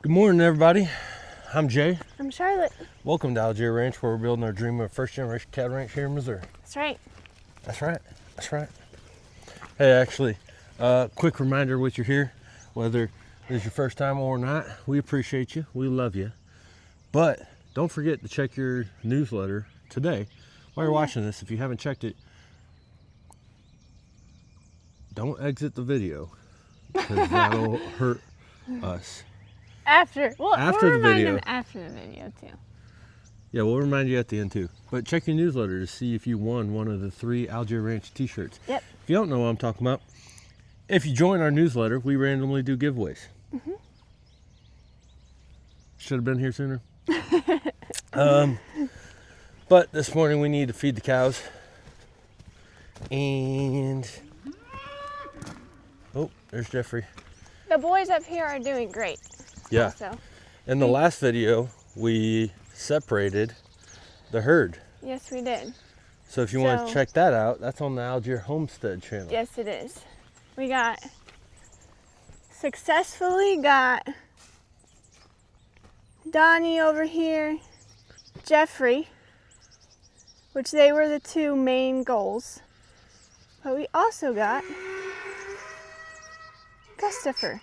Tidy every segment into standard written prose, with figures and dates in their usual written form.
Good morning, everybody. I'm Jay. I'm Charlotte. Welcome to Algiere Ranch, where we're building our dream of a first-generation cattle ranch here in Missouri. That's right. That's right. That's right. Hey, actually, quick reminder while you're here, whether it's your first time or not, we appreciate you. We love you. But don't forget to check your newsletter today while you're watching this. If you haven't checked it, don't exit the video because that'll hurt us. After We'll the remind video. them After the video too. Yeah, we'll remind you at the end too. But check your newsletter to see if you won one of the 3 Algiere Ranch t-shirts. Yep. If you don't know what I'm talking about, if you join our newsletter, we randomly do giveaways. Mm-hmm. Should have been here sooner. But this morning we need to feed the cows. And oh, there's Jeffrey. The boys up here are doing great. Yeah. Also. In the last video, we separated the herd. Yes, we did. So if you want to check that out, that's on the Algiere Homestead channel. Yes, it is. We successfully got Donnie over here, Jeffrey, which they were the 2 main goals. But we also got Dexter.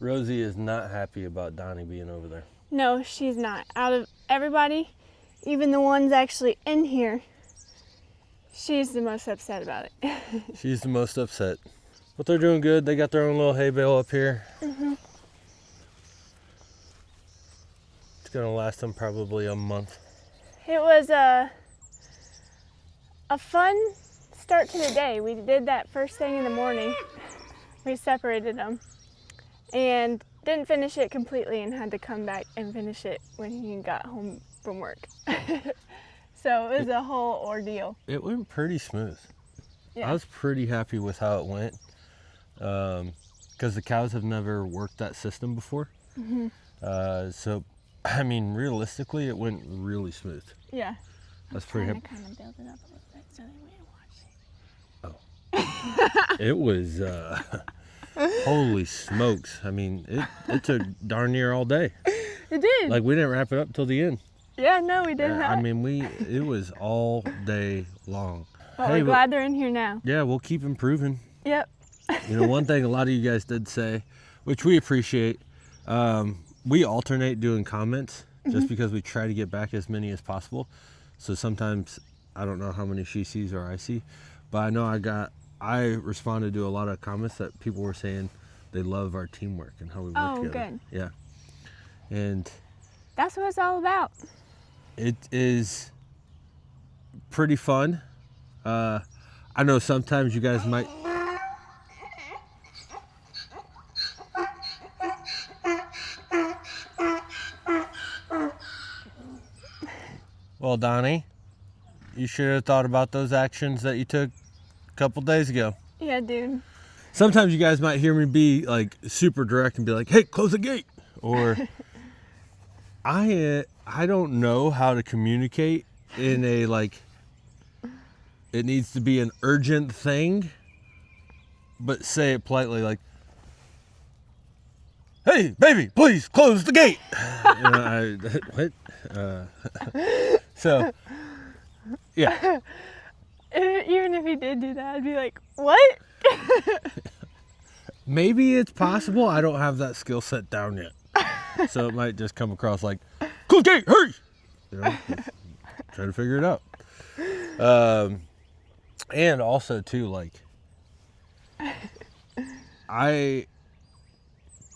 Rosie is not happy about Donnie being over there. No, she's not. Out of everybody, even the ones actually in here, she's the most upset about it. She's the most upset. But they're doing good. They got their own little hay bale up here. Mm-hmm. It's going to last them probably a month. It was a fun start to the day. We did that first thing in the morning. We separated them and didn't finish it completely and had to come back and finish it when he got home from work. So it was a whole ordeal. It went pretty smooth. Yeah. I was pretty happy with how it went because the cows have never worked that system before. Mm-hmm. So, I mean, realistically, it went really smooth. Yeah. That's pretty happy. Kind of build it up a little bit so they wouldn't watch it. Oh. It was, holy smokes. I mean, it took darn near all day. It did. Like, we didn't wrap it up till the end. Yeah, no, we didn't. I mean, it was all day long. But we're glad they're in here now. Yeah, we'll keep improving. Yep. You know, one thing a lot of you guys did say, which we appreciate, we alternate doing comments just because we try to get back as many as possible. So sometimes I don't know how many she sees or I see, but I know I responded to a lot of comments that people were saying they love our teamwork and how we work together. Oh, good. Yeah. And that's what it's all about. it is pretty fun. I know sometimes you guys might... Well, Donnie, you should have thought about those actions that you took a couple days ago. Yeah, dude. Sometimes you guys might hear me be like super direct and be like, hey, close the gate. Or I don't know how to communicate in a like, it needs to be an urgent thing, but say it politely like, hey, baby, please close the gate. You know, what? So, yeah. Even if he did do that, I'd be like, what? Maybe it's possible. I don't have that skill set down yet. So it might just come across like, close the gate, hurry! You know, try to figure it out. And also too, like, I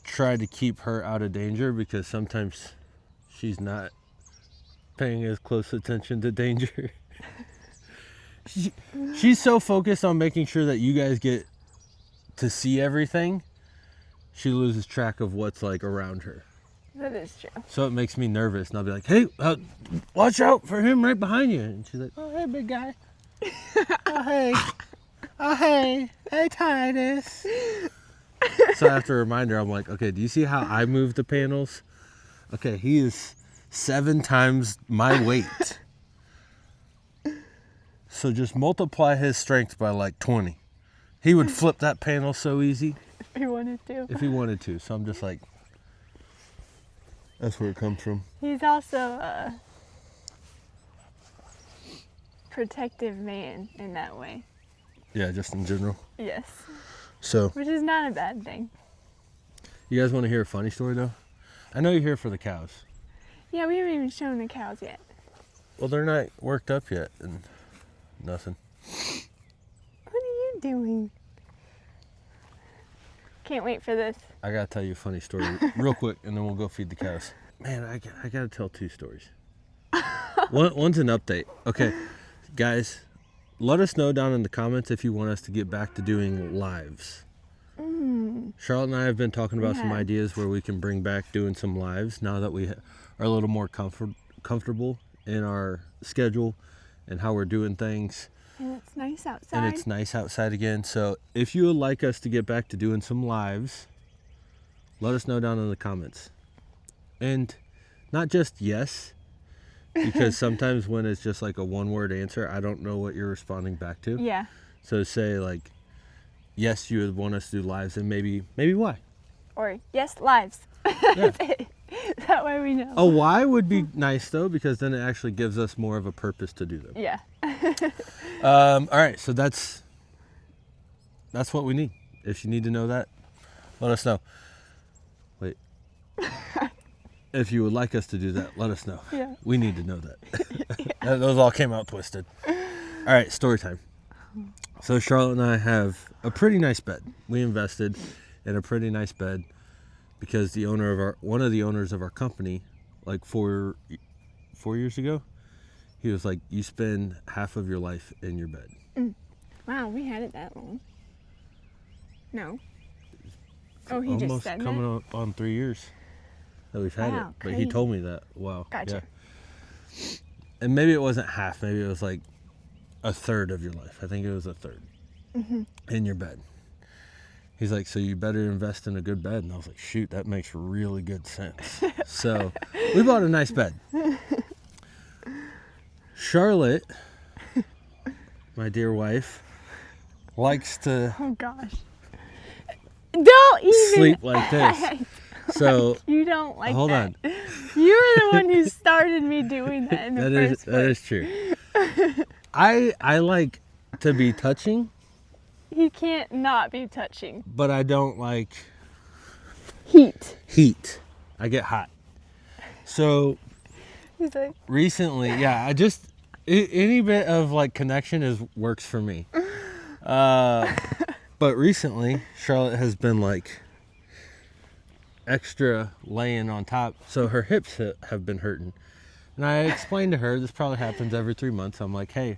try to keep her out of danger because sometimes she's not paying as close attention to danger. She's so focused on making sure that you guys get to see everything, she loses track of what's like around her. That is true. So it makes me nervous, and I'll be like, hey, watch out for him right behind you. And she's like, oh, hey, big guy. Oh, hey, Titus. So I have to remind her, I'm like, okay, do you see how I move the panels? Okay, he is 7 times my weight. So just multiply his strength by like 20. He would flip that panel so easy If he wanted to. if he wanted to. So I'm just like, that's where it comes from. He's also a protective man in that way. Yeah, just in general. Yes. So, Which is not a bad thing. you guys want to hear a funny story though? I know you're here for the cows. Yeah, we haven't even shown the cows yet. Well, they're not worked up yet and nothing. What are you doing? Can't wait for this. I gotta tell you a funny story real quick, and then we'll go feed the cows. Man, I gotta tell 2 stories. One's an update. Okay, guys, let us know down in the comments if you want us to get back to doing lives. Charlotte and I have been talking about some ideas where we can bring back doing some lives now that we are a little more comfortable in our schedule and how we're doing things. And it's nice outside. And it's nice outside again. So if you would like us to get back to doing some lives, let us know down in the comments. And not just yes, because sometimes when it's just like a one-word answer, I don't know what you're responding back to. Yeah. So say like, yes, you would want us to do lives, and maybe why. Or yes, lives. Yeah. That way we know. A why would be nice though, because then it actually gives us more of a purpose to do them. Yeah. All right, so that's what we need. If you need to know that, let us know. Wait. If you would like us to do that, let us know. Yeah. We need to know that. Those all came out twisted. All right, story time. So Charlotte and I have a pretty nice bed. We invested in a pretty nice bed because one of the owners of our company, like 4 years ago, he was like, you spend half of your life in your bed. Wow, we had it that long. No. Oh, he just Almost said that? coming up on 3 years that we've had it. Wow, But he crazy. told me that. Wow. Gotcha. Yeah. And maybe it wasn't half. Maybe it was like a third of your life. I think it was a third in your bed. He's like, so you better invest in a good bed. And I was like, shoot, that makes really good sense. So we bought a nice bed. Charlotte, my dear wife, likes to Oh gosh. Don't even sleep like this. So You don't like hold that. on. You're the one who started me doing that in the first That is true. I like to be touching, He can't not be touching. but I don't like Heat. I get hot. So He's like, recently, yeah, any bit of like connection works for me. But recently, Charlotte has been like extra laying on top, so her hips have been hurting. And I explained to her, this probably happens every 3 months. I'm like, hey,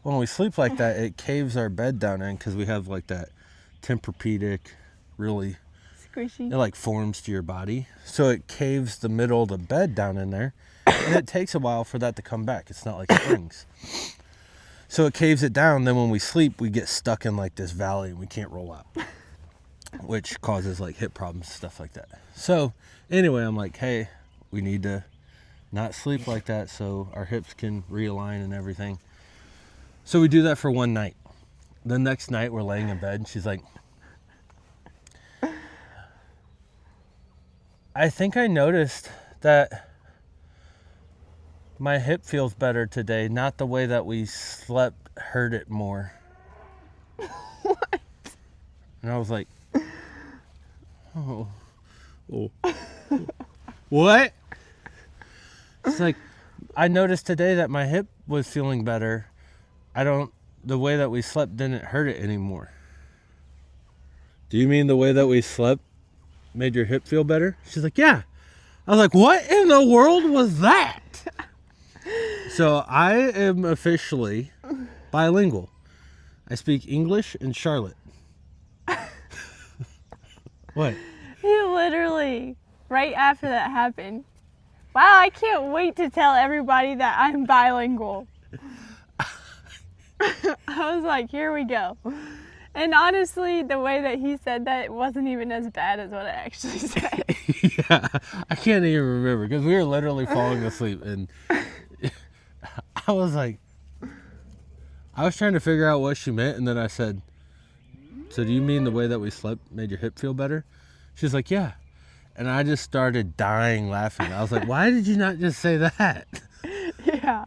when we sleep like that, it caves our bed down in because we have like that Tempur-Pedic, really, squishy. it like forms to your body. So it caves the middle of the bed down in there. And it takes a while for that to come back. It's not like springs. So it caves it down. Then when we sleep, we get stuck in like this valley and we can't roll out, which causes like hip problems, stuff like that. So anyway, I'm like, hey, we need to not sleep like that so our hips can realign and everything. So we do that for one night. The next night we're laying in bed and she's like, I think I noticed that my hip feels better today. Not the way that we slept hurt it more. What? And I was like, oh. What? It's like, I noticed today that my hip was feeling better. The way that we slept didn't hurt it anymore. Do you mean the way that we slept made your hip feel better? She's like, yeah. I was like, what in the world was that? So I am officially bilingual. I speak English and Charlotte. What? He literally, right after that happened, wow, I can't wait to tell everybody that I'm bilingual. I was like, here we go. And honestly, the way that he said that, it wasn't even as bad as what I actually said. Yeah, I can't even remember because we were literally falling asleep and I was trying to figure out what she meant, and then I said, so do you mean the way that we slept made your hip feel better? She's like, yeah. And I just started dying laughing. I was like, why did you not just say that? Yeah.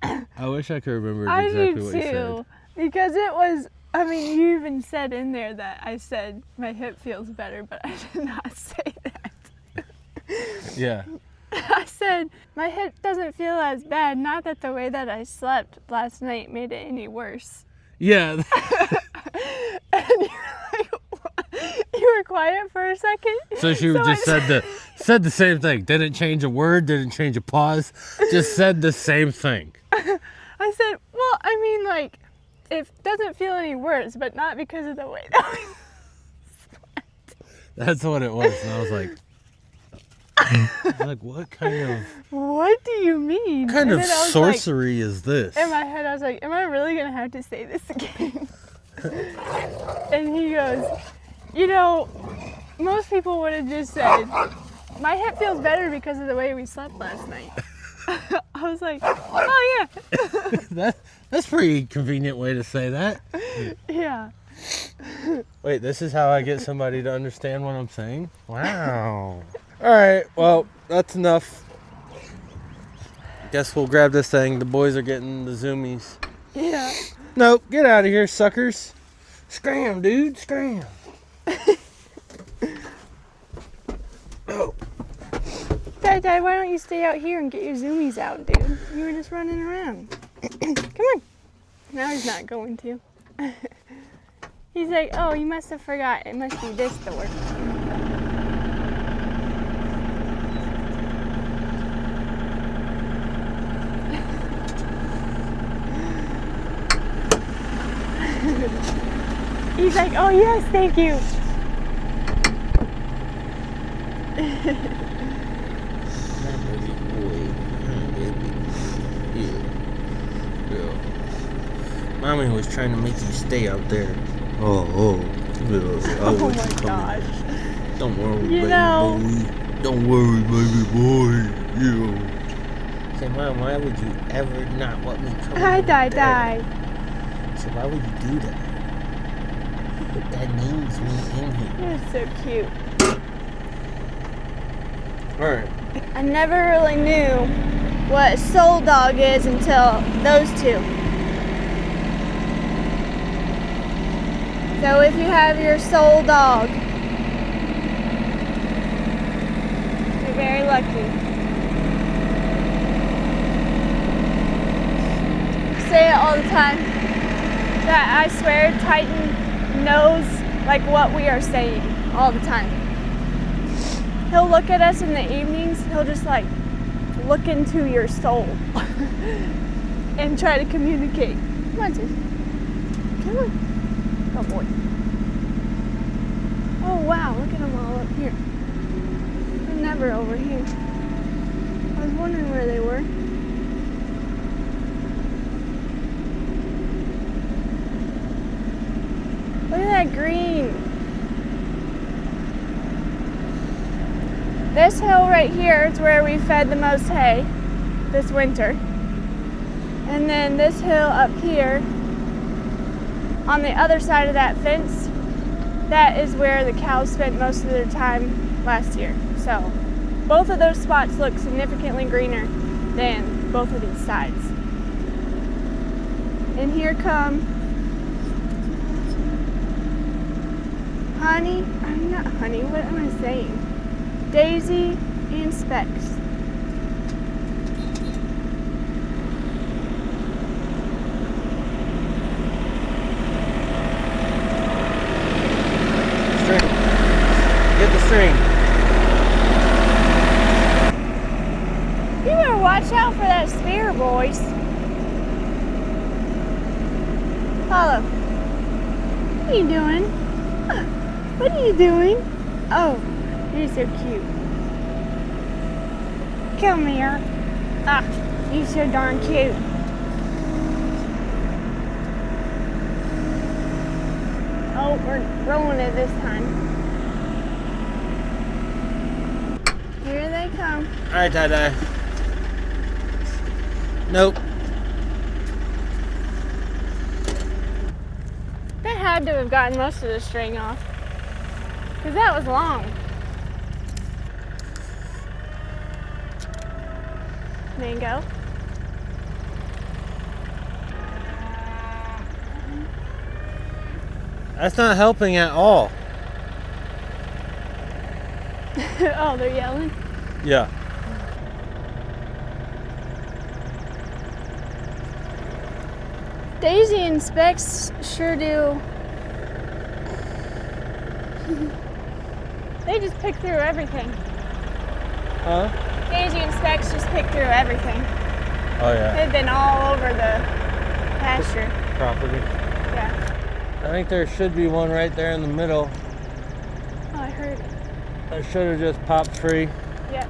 I wish I could remember I exactly do what you said. too. Because it was, I mean, you even said in there that I said my hip feels better, but I did not say that. Yeah. I said my hip doesn't feel as bad, not that the way that I slept last night made it any worse. Yeah. And you're like, what? You were quiet for a second. So she just said the same thing. Didn't change a word, didn't change a pause, just said the same thing. I said, well, I mean, like, it doesn't feel any worse, but not because of the way that we slept. That's what it was. And I was like, what kind of... What do you mean? What kind And of then I was sorcery is this? like, in my head, I was like, am I really going to have to say this again? And he goes, you know, most people would have just said, my hip feels better because of the way we slept last night. I was like, oh yeah. That's a pretty convenient way to say that. Yeah. Wait, this is how I get somebody to understand what I'm saying? Wow. All right, well, that's enough. Guess we'll grab this thing. The boys are getting the zoomies. Yeah. Nope, get out of here, suckers. Scram, dude, scram. Oh. Dad, why don't you stay out here and get your zoomies out, dude? You were just running around. Come on. Now he's not going to. He's like, oh, you must have forgot. It must be this door. He's like, oh yes, thank you. Mommy was trying to make you stay out there. Oh Oh my gosh. Don't worry, You know. baby boy. Don't worry, baby boy. Yeah. Say, Mom, why would you ever not let me come Hi, over there? Die. So why would you do that? That needs me in here. You're so cute. Alright. I never really knew what a soul dog is until those two. So if you have your soul dog, you're very lucky. I say it all the time that I swear Titan knows like what we are saying all the time. He'll look at us in the evenings, he'll just like look into your soul and try to communicate. Come on, sis. Come on. Oh boy. Oh wow, look at them all up here. They're never over here. I was wondering where they were. Look at that green. This hill right here is where we fed the most hay this winter. And then this hill up here, on the other side of that fence, that is where the cows spent most of their time last year. So both of those spots look significantly greener than both of these sides. And here come Honey, I'm not Honey, what am I saying? Daisy and Specs. Get the string. You better watch out for that spear, boys. Follow. What are you doing? What are you doing? Oh, you're so cute. Come here. Ah, you're so darn cute. Oh, we're rolling it this time. Here they come. All right, Dada. Nope. That had to have gotten most of the string off. Because that was long. Mango. That's not helping at all. Oh, they're yelling? Yeah. Daisy and Specs sure do. They just pick through everything. Huh? Daisy and Specs just pick through everything. Oh yeah. They've been all over the pasture. Property. Yeah. I think there should be one right there in the middle. Oh, I heard it. That should have just popped free. Yep.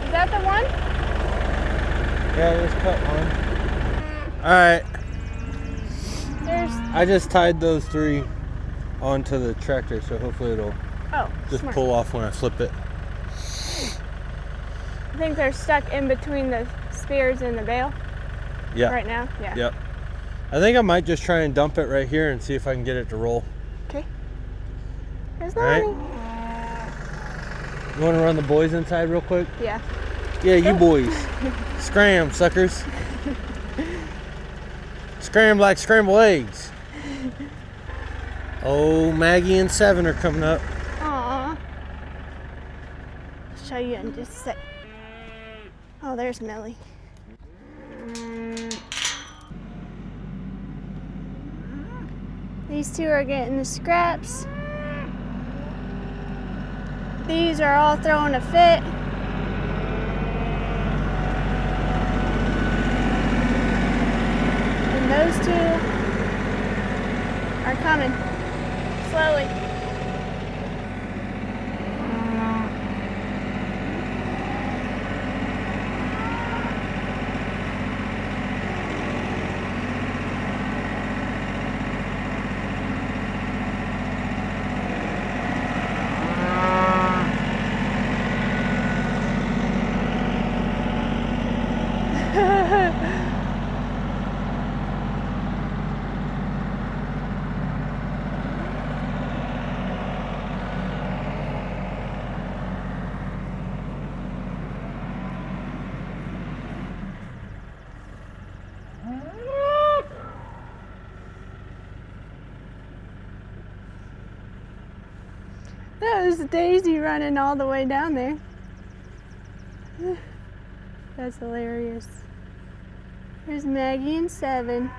Is that the one? Yeah, just cut one. Alright. I just tied those 3 onto the tractor, so hopefully it'll just smart. pull off when I flip it. I think they're stuck in between the spears and the bale. Yeah. Right now? Yeah. Yep. I think I might just try and dump it right here and see if I can get it to roll. Okay. There's Alright. Lonnie. You want to run the boys inside real quick? Yeah. Yeah, you boys. Scram, suckers. Scram like scrambled eggs. Oh, Maggie and 7 are coming up. Aww. I'll show you in just a sec. Oh, there's Millie. These 2 are getting the scraps. These are all throwing a fit. And those 2 are coming slowly. That was Daisy running all the way down there. That's hilarious. There's Maggie and 7.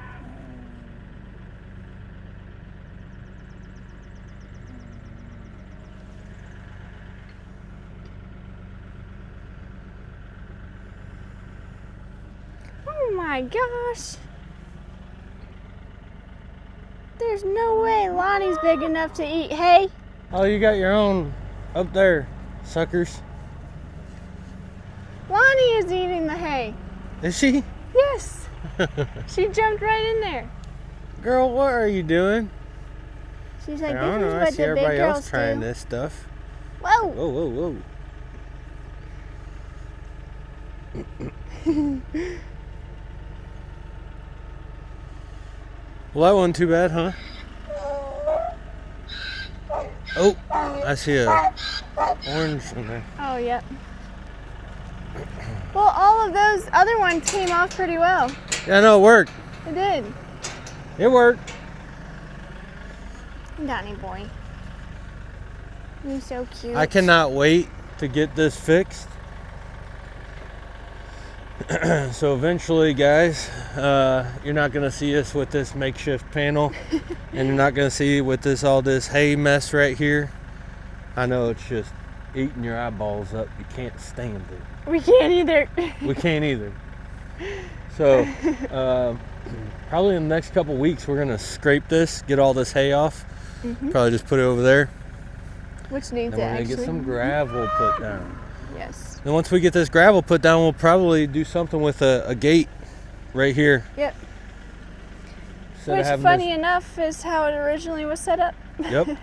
Oh my gosh. There's no way Lonnie's big enough to eat hay. Oh, you got your own up there, suckers. Lonnie is eating the hay. Is she? Yes. She jumped right in there. Girl, what are you doing? She's like, I don't this know. is I what see the big everybody girls else trying do. this stuff. Whoa. Whoa, whoa, whoa. Well, that wasn't too bad, huh? Oh, I see a orange in there. Oh, yep. Well, all of those other ones came off pretty well. Yeah, no, it worked. It did. It worked. Donnie boy. You're so cute. I cannot wait to get this fixed. So eventually, guys, you're not going to see us with this makeshift panel. And you're not going to see with this all this hay mess right here. I know it's just eating your eyeballs up. You can't stand it. We can't either. We can't either. So probably in the next couple weeks we're gonna scrape this, get all this hay off. Probably just put it over there. Which needs Then it we're gonna actually. get some gravel put down. Yes. Then once we get this gravel put down, we'll probably do something with a gate right here. Yep. Instead of Which, having funny this- enough, is how it originally was set up. Yep.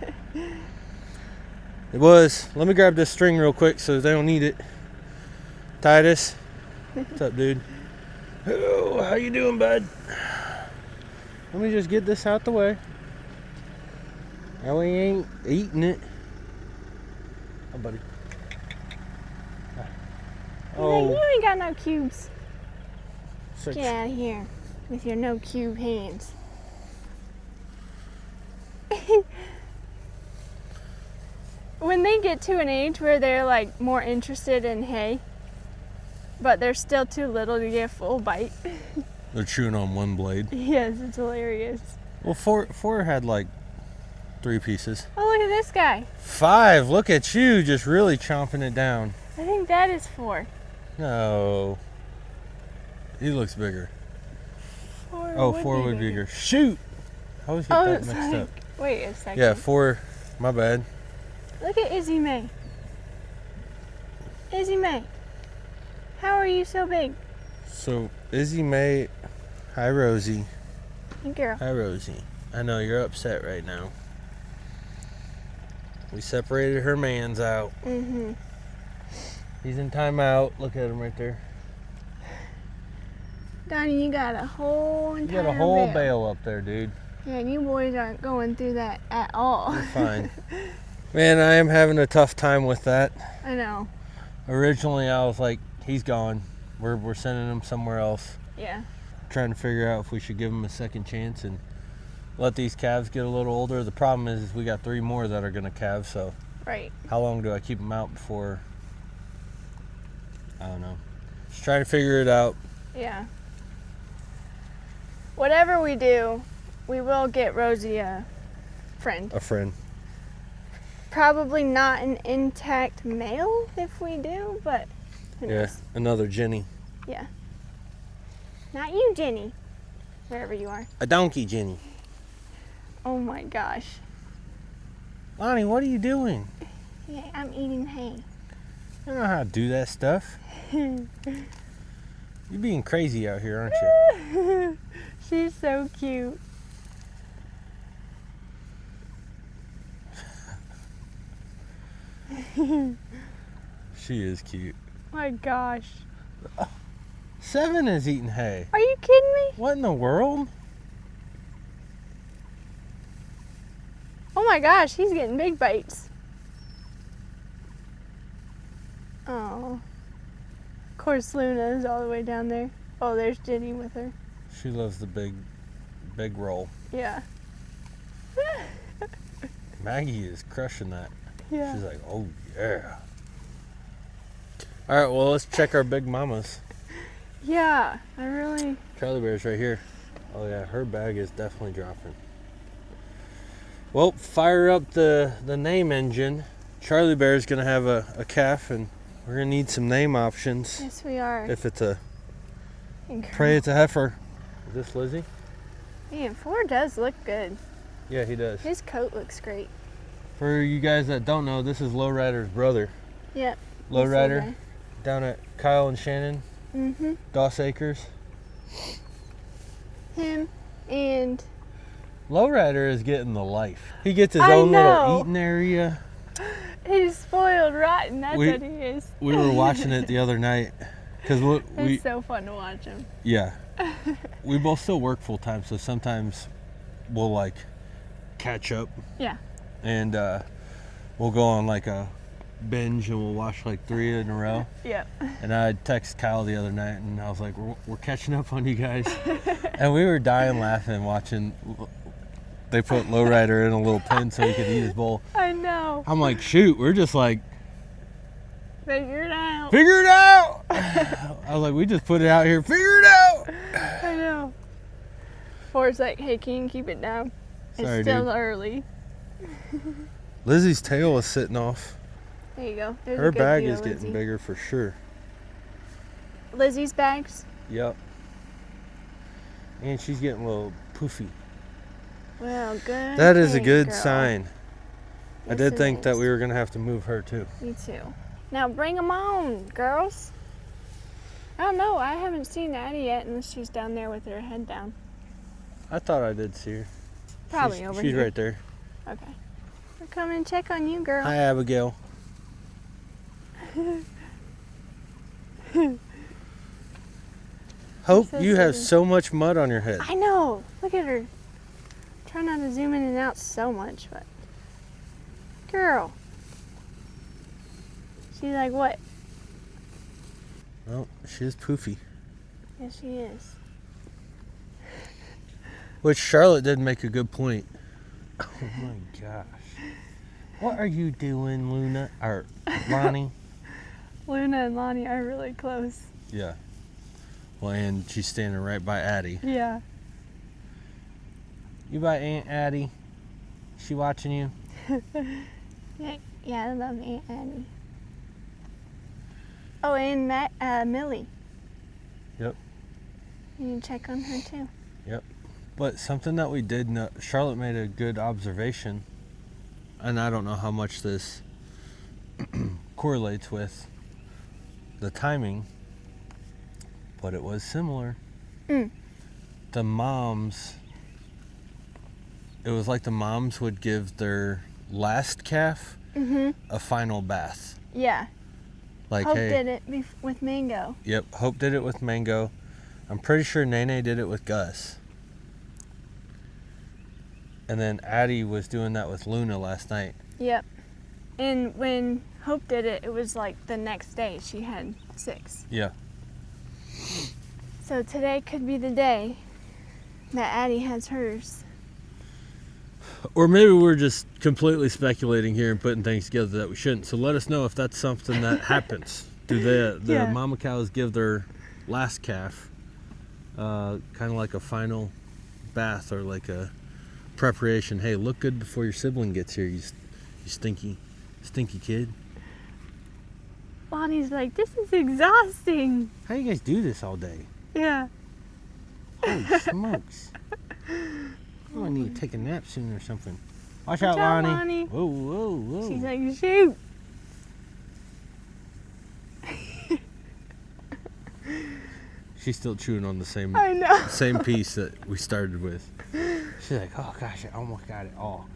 It was. Let me grab this string real quick so they don't need it. Titus, What's up, dude? Oh, how you doing, bud? Let me just get this out the way. Now we ain't eating it. Oh, buddy. Oh. You ain't got no cubes. Six. Get out of here with your no cube hands. When they get to an age where they're like more interested in hay, but they're still too little to get a full bite. They're chewing on one blade. Yes, it's hilarious. Well, four had like 3 pieces. Oh, look at this guy. 5. Look at you, just really chomping it down. I think that is 4. No. He looks bigger. 4 4 would be bigger. Shoot! I always get that mixed up. Wait a second. Yeah, 4. My bad. Look at Izzy May. Izzy May. How are you so big? So, Izzy May. Hi, Rosie. Hey, girl. Hi, Rosie. I know you're upset right now. We separated her mans out. Mm-hmm. He's in timeout. Look at him right there. Donnie, you got a whole entire You got a whole bale up there, dude. Yeah, and you boys aren't going through that at all. You're fine. Man, I am having a tough time with that. I know. Originally, I was like, he's gone. We're sending him somewhere else. Yeah. Trying to figure out if we should give him a second chance and let these calves get a little older. The problem is we got 3 more that are going to calve, so Right. how long do I keep them out before? I don't know. Just trying to figure it out. Yeah. Whatever we do, we will get Rosie a friend. A friend. Probably not an intact male if we do, but who Yeah, knows? another Jenny. Yeah. Not you, Jenny. Wherever you are. A donkey Jenny. Oh my gosh. Lonnie, what are you doing? Yeah, I'm eating hay. I don't know how to do that stuff. You're being crazy out here, aren't you? She's so cute. She is cute. My gosh. 7 is eating hay. Are you kidding me? What in the world? Oh my gosh, he's getting big bites. Oh. Of course, Luna is all the way down there. Oh, there's Jenny with her. She loves the big roll. Yeah. Maggie is crushing that. Yeah. She's like, oh yeah. All right, well, let's check our big mamas. Yeah, I really... Charlie Bear's right here. Oh yeah, her bag is definitely dropping. Well, fire up the name engine. Charlie Bear's gonna have a calf, and we're gonna need some name options. Yes, we are. If it's a Incredible. prey, it's a heifer. Is this Lizzie? Man, 4 does look good. Yeah, he does. His coat looks great. For you guys that don't know, this is Lowrider's brother. Yep. Lowrider down at Kyle and Shannon, Mm-hmm. Doss Acres. Him and... Lowrider is getting the life. He gets his I own know. little eating area. He's spoiled rotten, that's what he is. We were watching it the other night because It's so fun to watch him. yeah, we both still work full time, so sometimes we'll like catch up. Yeah. And we'll go on like a binge and we'll watch like 3 in a row. Yep. And I text Kyle the other night and I was like, we're catching up on you guys. And we were dying laughing watching. They put Lowrider in a little pen so he could eat his bowl. I know. I'm like, shoot, we're just like, Figure it out. figure it out. I was like, we just put it out here, figure it out. I know. 4's like, hey, can you keep it down? Sorry, It's still dude. early. Lizzie's tail is sitting off. There you go. There's Her a good bag view is of getting Lizzie. bigger for sure. Lizzie's bags? Yep. And she's getting a little poofy. Well, good. That is a thing, good girl. sign. I Yes, did it think that is. we were going to have to move her too. Me too. Now bring them on, girls. I don't know. I haven't seen Addie yet unless she's down there with her head down. I thought I did see her. Probably she's, over she's here. right there. Okay. We're coming to check on you, girl. Hi, Abigail. Hope, so you have silly. so much mud on your head. I know. Look at her. Try not to zoom in and out so much, but girl. She's like, what? Oh, she is poofy. Yes, she is. Which Charlotte did make a good point. Oh my gosh. What are you doing, Luna? Or Lonnie? Luna and Lonnie are really close. Yeah. Well, and she's standing right by Addie. Yeah. You by Aunt Addie? She watching you? Yeah, I love Aunt Annie. Oh, and Millie. Yep. You need to check on her too. Yep. But something that we did know, Charlotte made a good observation, and I don't know how much this correlates with the timing, but it was similar. The moms, it was like the moms would give their last calf a final bath. Yeah. Like, Hope hey, did it with Mango. Yep, Hope did it with Mango. I'm pretty sure Nene did it with Gus. And then Addie was doing that with Luna last night. Yep. And when Hope did it, it was like the next day she had 6. Yeah. So today could be the day that Addie has hers. Or maybe we're just completely speculating here and putting things together that we shouldn't. So let us know if that's something that happens. Do the mama cows give their last calf kind of like a final bath or like a preparation? Hey, look good before your sibling gets here, you stinky kid. Bonnie's like, this is exhausting. How you guys do this all day? Yeah. Holy smokes. Oh, I need to take a nap soon or something. Watch out, out, Lonnie. Lonnie. Whoa, whoa, whoa. She's like, shoot. She's still chewing on the same I know. same piece that we started with. She's like, oh gosh, I almost got it all.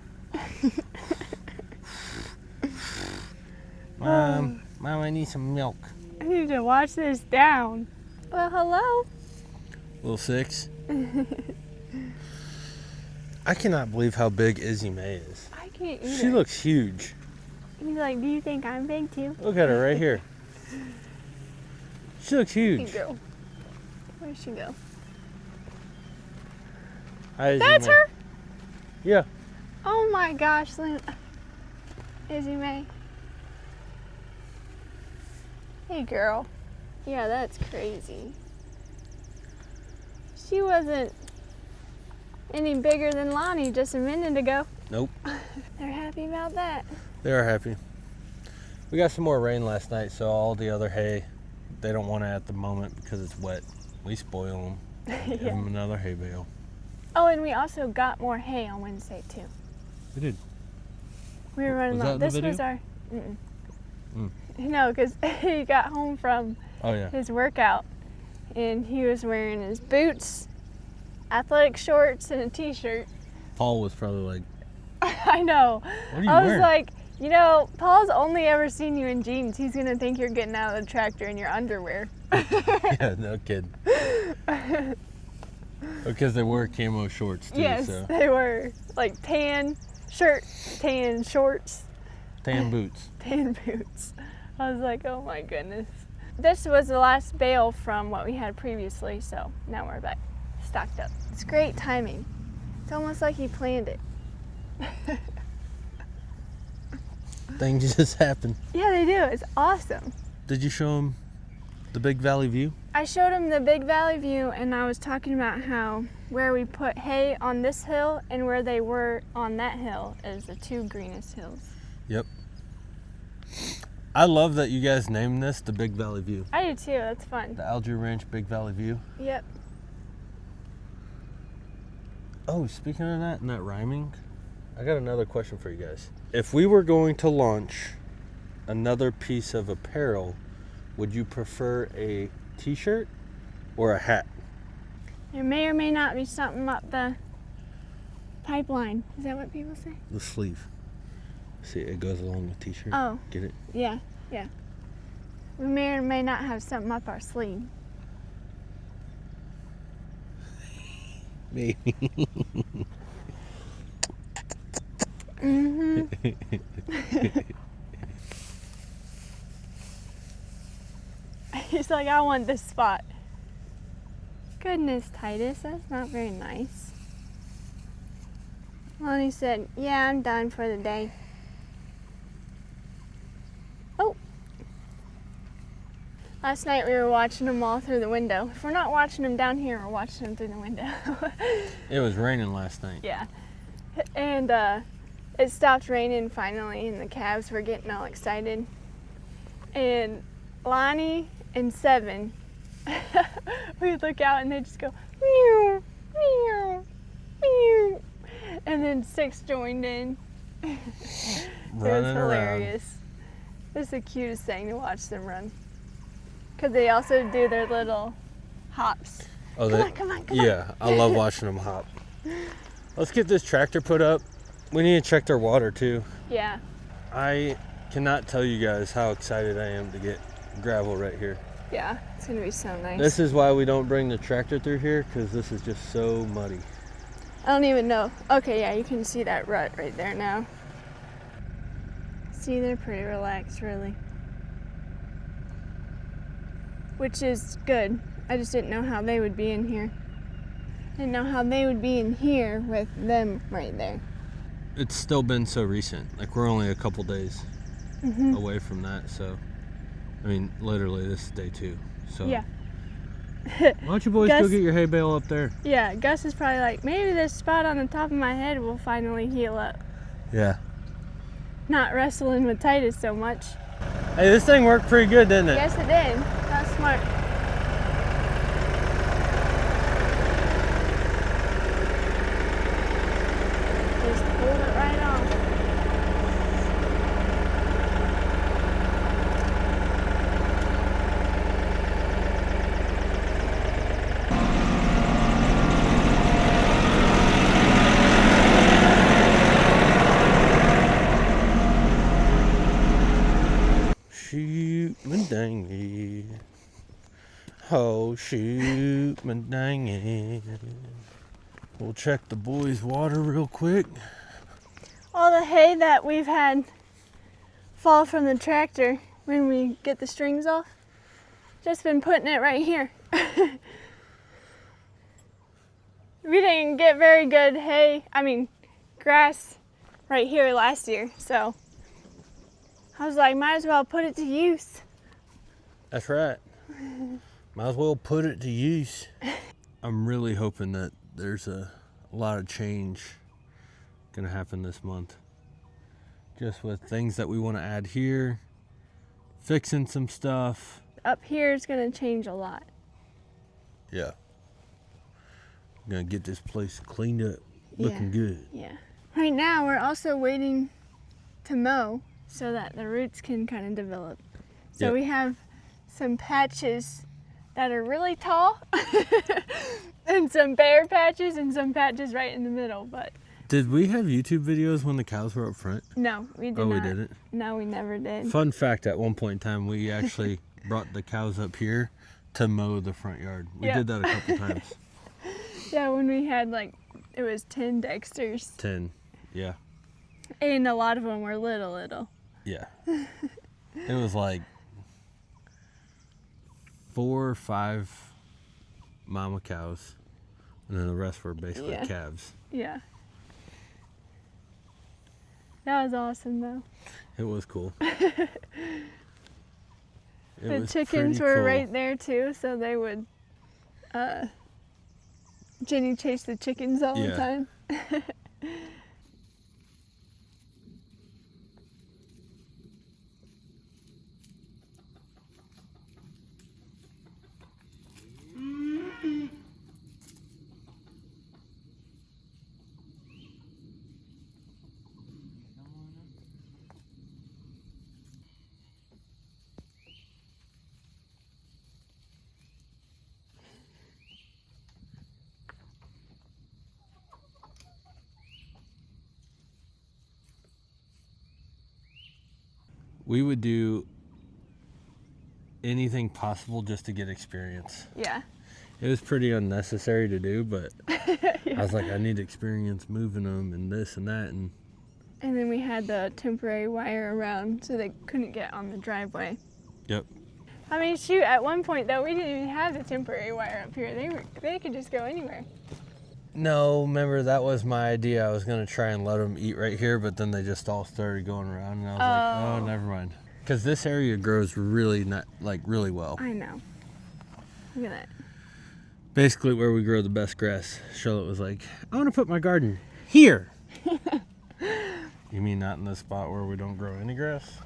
Mom, I need some milk. I need to wash this down. Well, hello. Little 6. I cannot believe how big Izzy May is. I can't eat She it. looks huge. He's like, do you think I'm big too? Look at her right here. She looks Here you huge. go. Where'd she go? Hi, Izzy That's May. her? Yeah. Oh my gosh, Luna. Izzy May. Hey girl. Yeah, that's crazy. She wasn't any bigger than Lonnie just a minute ago. Nope. They're happy about that. They are happy. We got some more rain last night, so all the other hay, they don't want it at the moment because it's wet. We spoil them. Give them another hay bale. Oh, and we also got more hay on Wednesday too. We did. We were running Was that out. in the This video? was our. No, because he got home from Oh yeah. his workout, and he was wearing his boots, athletic shorts, and a t-shirt. Paul was probably like, I know. what are you I was wearing? like, you know, Paul's only ever seen you in jeans. He's gonna think you're getting out of the tractor in your underwear. Yeah, no kidding. Because they wore camo shorts too, Yes, so. they were like tan shirt, tan shorts, Tan boots. tan boots. I was like, oh my goodness. This was the last bale from what we had previously, so now we're back stocked up. It's great timing. It's almost like he planned it. Things just happen. Yeah, they do. It's awesome. Did you show him the big valley view? I showed him the big valley view, and I was talking about how where we put hay on this hill and where they were on that hill is the 2 greenest hills. Yep. I love that you guys named this the Big Valley View. I do too. That's fun. The Algiere Ranch Big Valley View. Yep. Oh, speaking of that and that rhyming, I got another question for you guys. If we were going to launch another piece of apparel, would you prefer a t-shirt or a hat? There may or may not be something up the pipeline. Is that what people say? The sleeve. See, it goes along with t-shirt. Oh. Get it? Yeah. We may or may not have something up our sleeve. Baby. Mm-hmm. He's like, I want this spot. Goodness, Titus, that's not very nice. Lonnie said, yeah, I'm done for the day. Oh. Last night we were watching them all through the window. If we're not watching them down here, we're watching them through the window. It was raining last night. Yeah. And it stopped raining finally, and the calves were getting all excited. And Lonnie and Seven, we'd look out and they'd just go, meow, meow, meow. And then Six joined in. It was hilarious. It's the cutest thing to watch them run. Because they also do their little hops. Oh, Come on. Yeah, I love watching them hop. Let's get this tractor put up. We need to check their water too. Yeah. I cannot tell you guys how excited I am to get gravel right here. Yeah, it's going to be so nice. This is why we don't bring the tractor through here, because this is just so muddy. I don't even know. Okay, yeah, you can see that rut right there now. See, they're pretty relaxed, really. Which is good. I just didn't know how they would be in here. Didn't know how they would be in here with them right there. It's still been so recent. Like, we're only a couple days away from that, so. I mean, literally, this is day 2. So. Yeah. Why don't you boys Gus, go get your hay bale up there? Yeah, Gus is probably like, maybe this spot on the top of my head will finally heal up. Yeah. Not wrestling with Titus so much. Hey, this thing worked pretty good, didn't it? Yes, it did. That's smart. Just pulled it right off. Shoot me dang it. Oh, shoot me dang it. We'll check the boys' water real quick. All the hay that we've had fall from the tractor when we get the strings off, just been putting it right here. We didn't get very good grass right here last year, so I was like, might as well put it to use. That's right. Might as well put it to use. I'm really hoping that there's a lot of change gonna happen this month. Just with things that we want to add here, fixing some stuff. Up here is gonna change a lot. Yeah. Gonna get this place cleaned up, looking good. Yeah. Right now we're also waiting to mow so that the roots can kind of develop. So Yep. we have some patches that are really tall and some bare patches and some patches right in the middle, but Did we have YouTube videos when the cows were up front? no, we did Oh, not. we didn't? No, we never did. Fun fact, at one point in time, we actually brought the cows up here to mow the front yard. We Yeah. did that a couple times. Yeah, when we had it was 10 Dexters 10, yeah. and a lot of them were little. Yeah. It was like 4 or 5 mama cows, and then the rest were basically Yeah. calves. Yeah. That was awesome though. It was cool. The chickens were right there too, so they would Jenny chased the chickens all the Yeah. time. We would do anything possible just to get experience. Yeah. It was pretty unnecessary to do, but I was like, I need experience moving them and this and that. And then we had the temporary wire around so they couldn't get on the driveway. Yep. I mean, shoot, at one point, though, we didn't even have the temporary wire up here. They could just go anywhere. No, remember, that was my idea. I was going to try and let them eat right here, but then they just all started going around, and I was like, oh, never mind. Because this area grows really really well. I know. Look at that. Basically, where we grow the best grass, Charlotte was like, I want to put my garden here. You mean not in the spot where we don't grow any grass?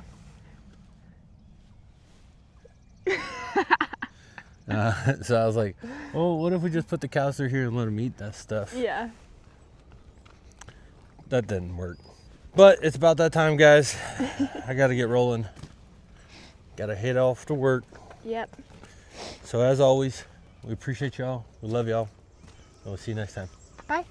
So I was like, oh, what if we just put the cows through here and let them eat that stuff? Yeah. That didn't work. But it's about that time, guys. I got to get rolling. Got to head off to work. Yep. So as always, we appreciate y'all. We love y'all. And we'll see you next time. Bye.